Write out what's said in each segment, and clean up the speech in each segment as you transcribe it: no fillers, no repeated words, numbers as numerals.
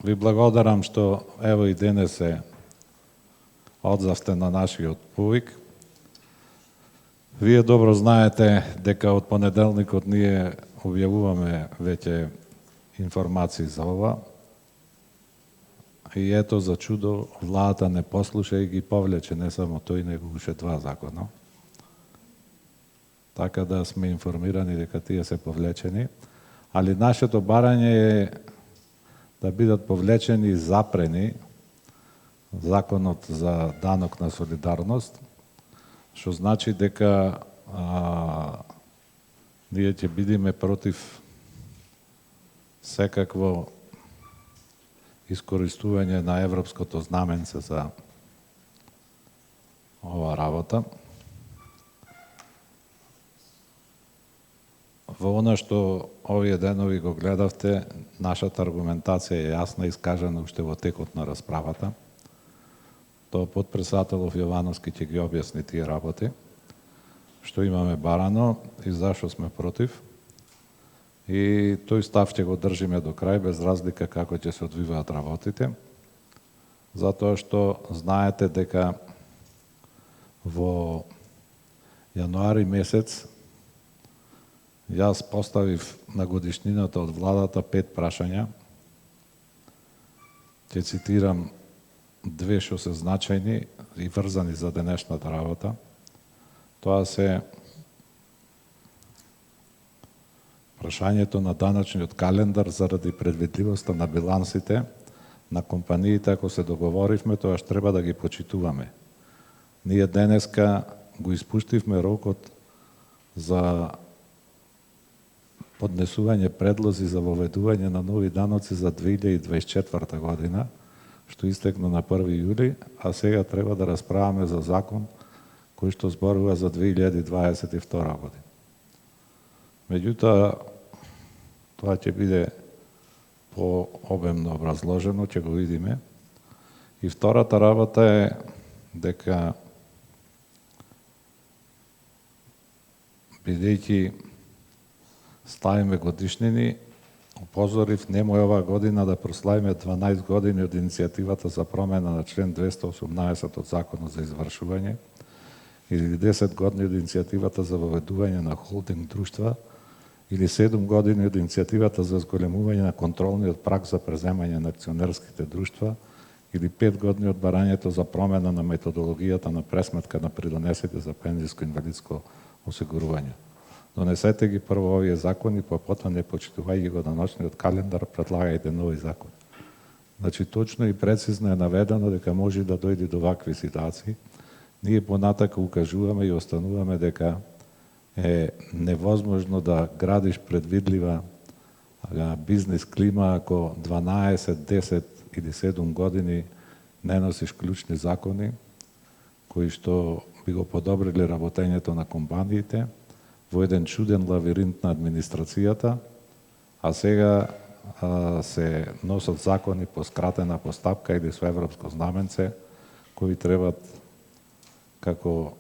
ви благодарам што ево и денес се одзавте на нашиот повик. Вие добро знаете дека од понеделникот ние објавуваме веќе информации за ова. И ето за чудо, владата не послуша и ги повлече не само тој, него уште два закона. Така да сме информирани дека тие се повлечени. Али нашето барање е да бидат повлечени и запрени законот за данок на солидарност, што значи дека ние ќе бидеме против секакво искористување на европското знаменце за ова работа. Во она што овие денови го гледавте, нашата аргументација е јасна, искажана уште во текот на расправата. Тоа потпредседателов Јовановски ќе ги објасни тие работи, што имаме барано и зашо сме против. И тој став ќе го држиме до крај, без разлика како ќе се одвиваат работите, затоа што знаете дека во јануари месец јас поставив на годишнината од владата 5 прашања. Ќе цитирам две што се значајни и врзани за денешната работа. Тоа се прашањето на даночниот календар заради предвидливоста на билансите на компаниите. Ако се договоривме, тоа што треба да ги почитуваме. Ние денеска го испуштивме рокот за поднесување предлози за воведување на нови даноци за 2024 година, што истекна на 1 јули, а сега треба да расправаме за закон кој што зборува за 2022 година. Меѓутоа, тоа ќе биде пообемно образложено, ќе го видиме. И втората работа е дека бидејќи славиме годишнини, упозорив немој оваа година да прославиме 12 години од иницијативата за промена на член 218 од Законот за извршување или 10 години од иницијативата за воведување на холдинг друштва или 7 години од иницијативата за зголемување на контролниот праг за преземање на акционерските друштва или 5 години од барањето за промена на методологијата на пресметка на придонесите за пензиско инвалидско осигурување. Донесете ги прво овие закони, па потоа не почитувајќи го даночниот календар, предлагајте нови закони. Значи, точно и прецизно е наведено дека може да дојде до вакви ситуации. Ние понатака укажуваме и остануваме дека е невозможно да градиш предвидлива бизнес клима ако 12, 10 или 7 години не носиш клучни закони кои што би го подобрили работењето на компаниите во еден чуден лавиринт на администрацијата, а сега се носат закони по скратена постапка или со европско знаменце, кои требат како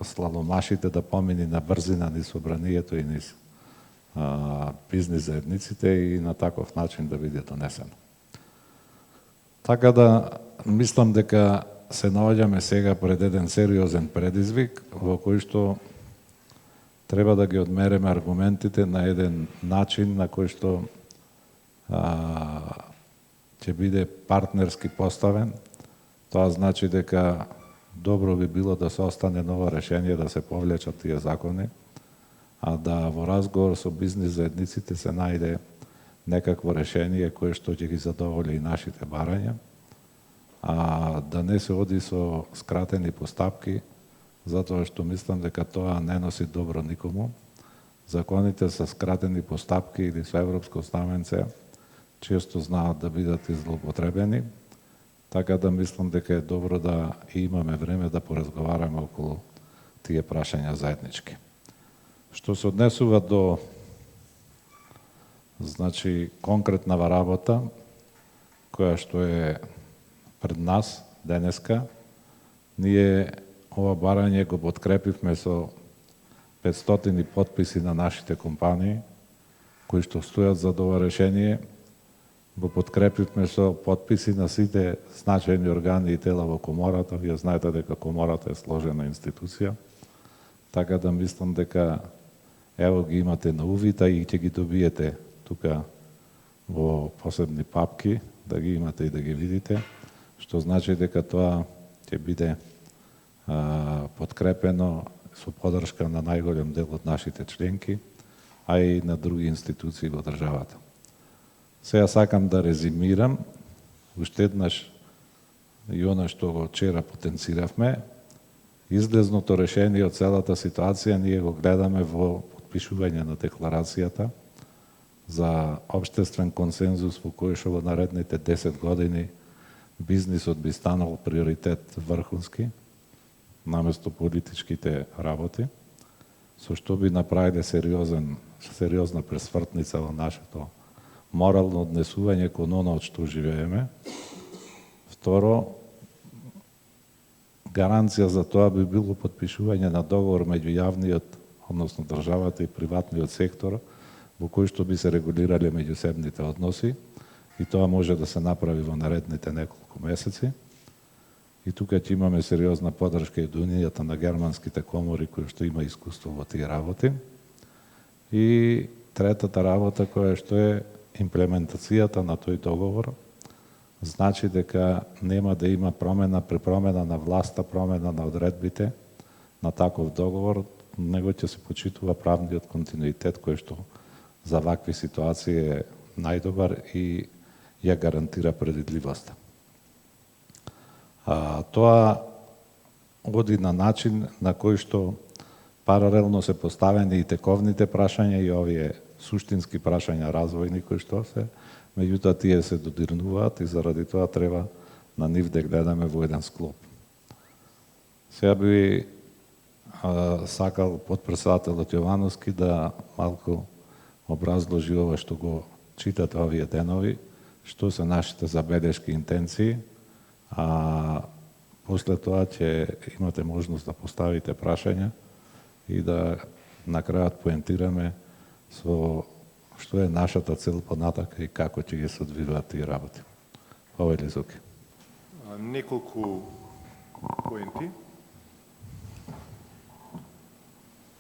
слаломашите да помини на брзина низ собранието и низ бизнес заедниците и на таков начин да биде донесено. Така да, мислам дека се наоѓаме сега пред еден сериозен предизвик во кој што треба да ги одмереме аргументите на еден начин на кој што ќе биде партнерски поставен. Тоа значи дека добро би било да се остане ново решение да се повлечат тие закони, а да во разговор со бизнес заедниците се најде некакво решение кое што ќе ги задоволи и нашите барања, а да не се оди со скратени постапки, затоа што мислам дека тоа не носи добро никому. Законите со скратени постапки или со европско знаменце често знаат да бидат злоупотребени, така да мислам дека е добро да имаме време да поразговараме околу тие прашања заеднички. Што се однесува до конкретнава работа која што е пред нас денеска, ние ова барање го подкрепивме со 500 подписи на нашите компании кои што стојат за ова решение. го подкрепивме со подписи на сите значајни органи и тела во комората. Вие знаете дека комората е сложена институција, така да мислам дека ево ги имате на увид, и ќе ги добиете тука во посебни папки, да ги имате и да ги видите, што значи дека тоа ќе биде подкрепено со поддршка на најголем дел од нашите членки, а и на други институции во државата. Сега сакам да резимирам, уште еднаш и она што го вчера потенциравме, излезното решение од целата ситуација ние го гледаме во подпишување на декларацијата за општествен консензус во кој што во наредните 10 години бизнисот би станал приоритет врхунски, наместо политичките работи, со што би направиле сериозна пресвртница во нашето морално однесување кон оно од што живееме. Второ, гаранција за тоа би било подпишување на договор меѓу јавниот, односно државата и приватниот сектор, во кој што би се регулирале меѓусебните односи, и тоа може да се направи во наредните неколку месеци. И тука ќе имаме сериозна поддршка и од Унијата на германските комори, кои што има искуство во тие работи. И третата работа, која што е имплементацијата на тој договор, значи дека нема да има промена при промена на власта, промена на одредбите на таков договор, него ќе се почитува правниот континуитет кој што за вакви ситуации е најдобар и ја гарантира предвидливоста. Тоа оди на начин на кој што паралелно се поставени и тековните прашања и овие суштински прашања развојни кои што се, меѓутоа тие се додирнуваат и заради тоа треба на нив да гледаме во еден склоп. Сега би сакал потпредседателот Јовановски да малку образложи ова што го читате овие денови, што се нашите забелешки интенции, а после тоа ќе имате можност да поставите прашања и да на крајот поентираме со што е нашата цел понатака и како ќе ги се одвиваат тие работи. Ова е Лизуки. Неколку поенти.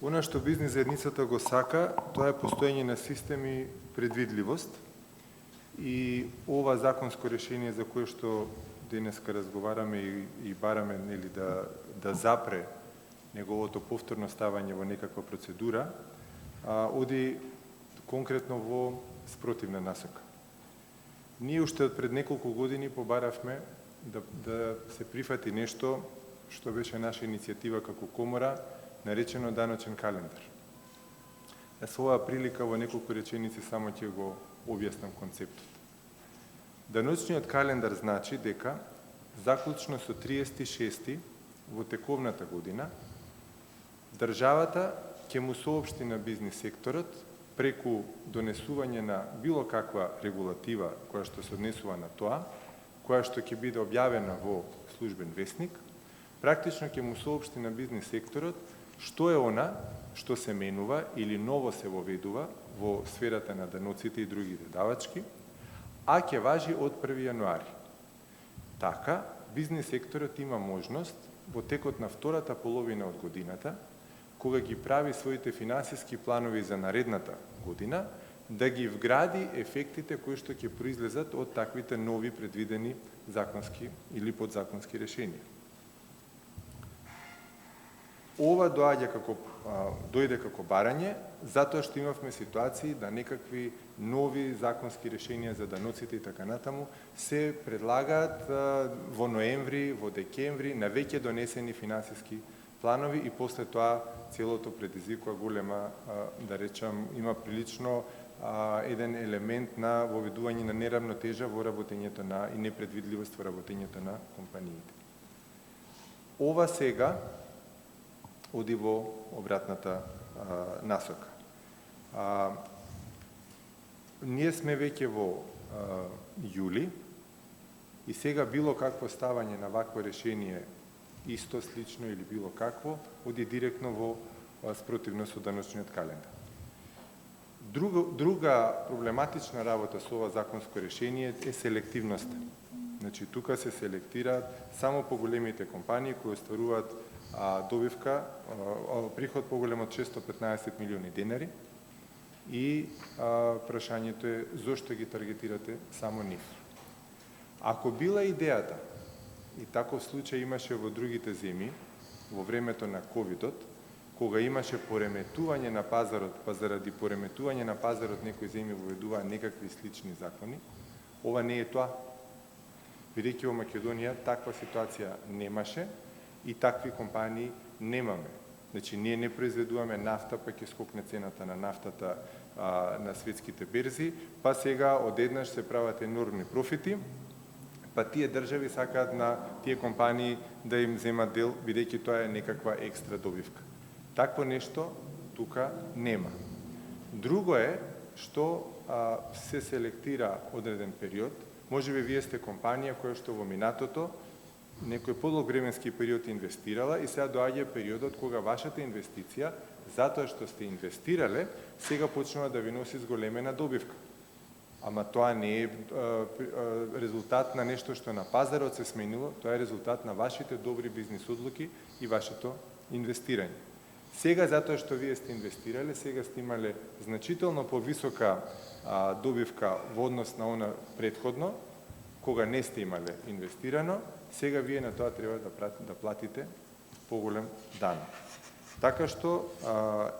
Она што бизнис заедницата го сака, тоа е постоење на систем и предвидливост. И ова законско решение за кое што денеска разговараме и бараме нели да запре неговото повторно ставање во некаква процедура, оди конкретно во спротивна насока. Ние уште од пред неколку години побаравме да се прифати нешто што беше наша иницијатива како комора, наречено даночен календар. Со оваа прилика во неколку реченици само ќе го објаснам концептот. Даночниот календар значи дека заклучно со 36 во тековната година државата ќе му соопшти на бизнис секторот преку донесување на било каква регулатива која што се однесува на тоа, која што ќе биде објавена во службен весник, практично ќе му соопшти на бизнис секторот што е она што се менува или ново се воведува во сферата на даноците и другите давачки, а ќе важи од 1 јануари. Така, бизнис секторот има можност во текот на втората половина од годината, кога ги прави своите финансиски планови за наредната година, да ги вгради ефектите кои што ќе произлезат од таквите нови предвидени законски или подзаконски решенија. Ова дојде како барање, затоа што имавме ситуации да некакви нови законски решенија за даноците и така натаму се предлагаат во ноември, во декември, на веќе донесени финансиски планови и после тоа целото предизвикува голема, да речам, има прилично еден елемент на воведување на неравнотежа во работењето и непредвидливост во работењето на компаниите. Ова сега оди во обратната насока. Ние сме веќе во јули и сега било какво ставање на вакво решение, исто, слично или било какво, оди директно во спротивно со даночниот календар. Друга проблематична работа со ова законско решение е селективноста. Значи, тука се селектираат само поголемите компании кои остваруваат добивка, приход поголем од 615 милиони денари и прашањето е зошто ги таргетирате само нив. Ако била идејата, и таков случај имаше во другите земји, во времето на ковидот, кога имаше пореметување на пазарот, па заради пореметување на пазарот некои земји воведуваа некакви слични закони, ова не е тоа. Бидејќи во Македонија таква ситуација немаше и такви компании немаме. Значи, ние не произведуваме нафта, па ќе скокне цената на нафтата на светските берзи, па сега одеднаш се прават енормни профити, па тие држави сакаат на тие компании да им земат дел, бидејќи тоа е некаква екстра добивка. Такво нешто тука нема. Друго е што се селектира одреден период. Можеби вие сте компанија која што во минатото некој подолг временски период инвестирала и сега доаѓа периодот кога вашата инвестиција, затоа што сте инвестирале, сега почнува да ви носи зголемена добивка. Ама тоа не е резултат на нешто што на пазарот се сменило, тоа е резултат на вашите добри бизнис одлуки и вашето инвестирање. Сега, затоа што вие сте инвестирале, сега сте имале значително повисока добивка во однос на она предходно, кога не сте имале инвестирано, сега вие на тоа треба да платите поголем данок. Така што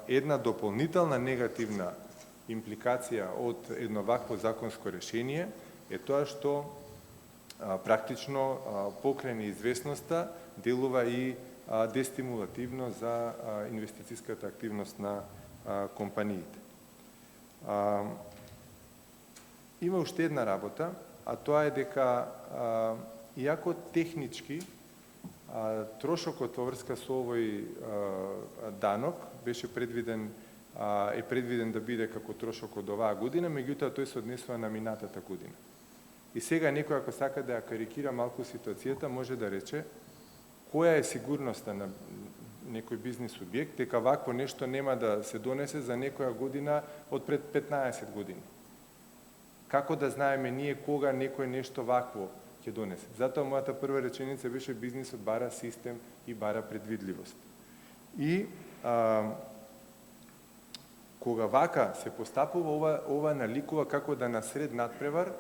една дополнителна негативна импликација од едно вакво законско решение е тоа што практично покрај неизвестноста делува и дестимулативно за инвестицијската активност на компаниите. Има уште една работа, а тоа е дека иако технички трошокот во врска со овој данок беше предвиден да биде како трошок од оваа година, меѓутоа тој се однесува на минатата година. И сега некој ако сака да ја карикира малку ситуацијата, може да рече која е сигурноста на некој бизнис субјект дека вакво нешто нема да се донесе за некоја година од пред 15 години. Како да знаеме ние кога некој нешто вакво ќе донесе? Затоа мојата прва реченица беше бизнисот бара систем и бара предвидливост. И кога вака се постапува, ова наликува како да насред надпревар.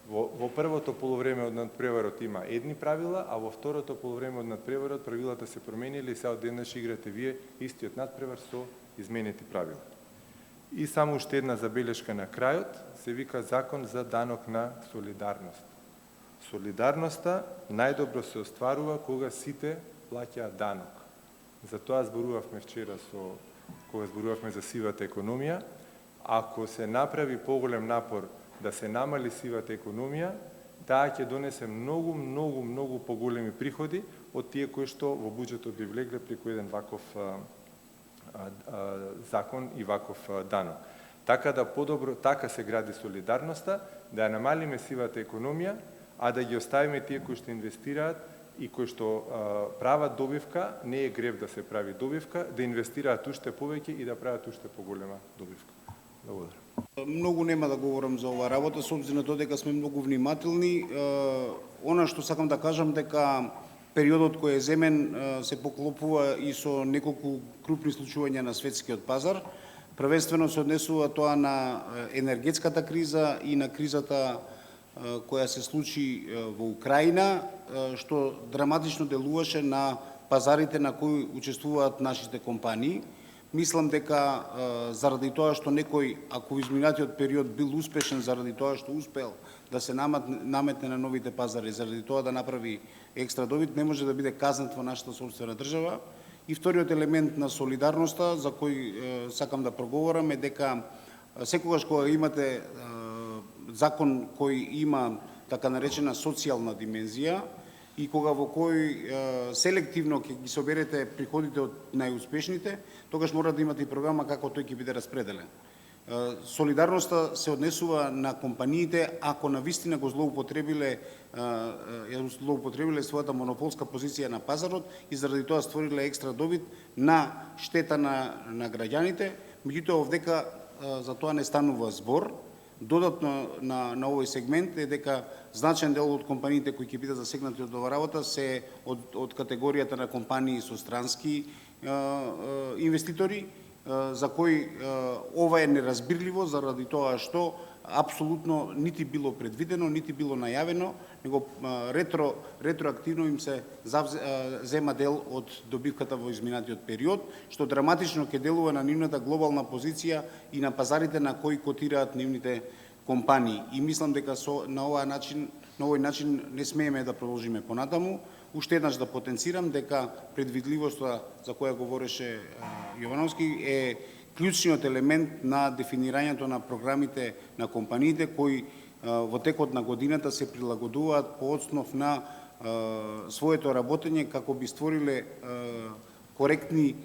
Во првото полувреме од надпреварот има едни правила, а во второто полувреме од надпреварот правилата се промениле и сега одеднаш играте вие истиот надпревар со изменети правила. И само уште една забелешка на крајот, се вика Закон за данок на солидарност. Солидарноста најдобро се остварува кога сите плаќаат данок. Затоа зборувавме вчера кога зборувавме за сивата економија. Ако се направи поголем напор да се намали сивата економија, таа ќе донесе многу поголеми приходи од тие кои што во буџетот би влегле преку еден ваков закон и ваков данок. Така да подобро, така се гради солидарноста, да ја намалиме сивата економија, а да ги оставиме тие кои што инвестираат и кои што прават добивка, не е грев да се прави добивка, да инвестираат уште повеќе и да прават уште поголема добивка. Благодарам. Многу нема да говорам за оваа работа, со обзир на тоа дека сме многу внимателни. Она што сакам да кажам дека периодот кој е земен се поклопува и со неколку крупни случувања на светскиот пазар. Првенствено се однесува тоа на енергетската криза и на кризата која се случи во Украина, што драматично делуваше на пазарите на кои учествуваат нашите компании. Мислам дека заради тоа што некој, ако во изминатиот период бил успешен заради тоа што успел да се наметне на новите пазари, заради тоа да направи екстра добит, не може да биде казнат во нашата собствена држава. И вториот елемент на солидарноста, за кој сакам да проговорам, е дека секогаш кога имате закон кој има така наречена социјална димензија, и кога во кој селективно ќе ги соберете приходите од најуспешните, тогаш мора да имате и програма како тој ќе биде распределен. Солидарноста се однесува на компаниите ако навистина го злоупотребиле својата монополска позиција на пазарот и заради тоа створиле екстра добит на штета на граѓаните. Меѓутоа овдека за тоа не станува збор. Додатно на овој сегмент е дека значен дел од компаниите кои ќе бидат засегнати од ова работа се од категоријата на компании со странски инвеститори, за кои ова е неразбирливо заради тоа што апсолутно нити било предвидено, нити било најавено, него ретроактивно им се зема дел од добивката во изминатиот период, што драматично ќе делува на нивната глобална позиција и на пазарите на кои котираат нивните компании. И мислам дека на овој начин не смееме да продолжиме понатаму. Уште еднаш да потенцирам дека предвидливоста за која говореше Јовановски е клучниот елемент на дефинирањето на програмите на компаниите кои во текот на годината се прилагодуваат по основ на своето работење како би створиле коректни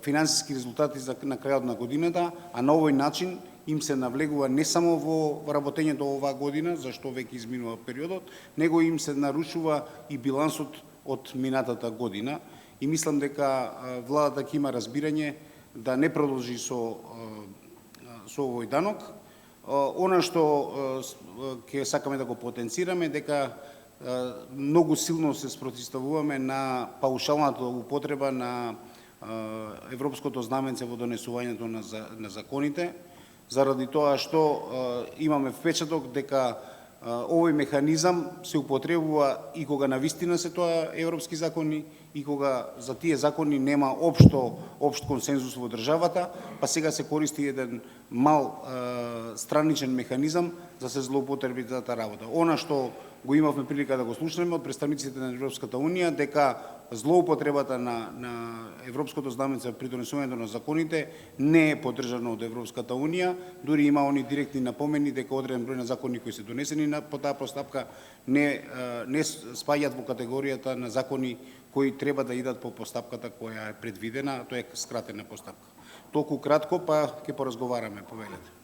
финансиски резултати на крајот на годината, а на овој начин им се навлегува не само во работењето оваа година, зашто веќе изминува периодот, него им се нарушува и билансот од минатата година. И мислам дека владата ќе има разбирање да не продолжи со овој данок. Она што ќе сакаме да го потенцираме дека многу силно се спротивставуваме на паушалната употреба на европското знаменце во донесувањето на законите, заради тоа што имаме впечаток дека овој механизам се употребува и кога навистина се тоа европски закони, и кога за тие закони нема општ консензус во државата, па сега се користи еден мал страничен механизам за се злоупотреби таа работа. Она што го имавме прилика да го слушнеме од представниците на Европската Унија, дека злоупотребата на европското знаменце при донесувањето на законите не е поддржано од Европската Унија, дури има они директни напомени дека одреден број на закони кои се донесени по таа постапка не спаѓаат во категоријата на закони кои треба да идат по постапката која е предвидена, тоа е скратена постапка. Толку кратко, па ќе поразговараме, повелете.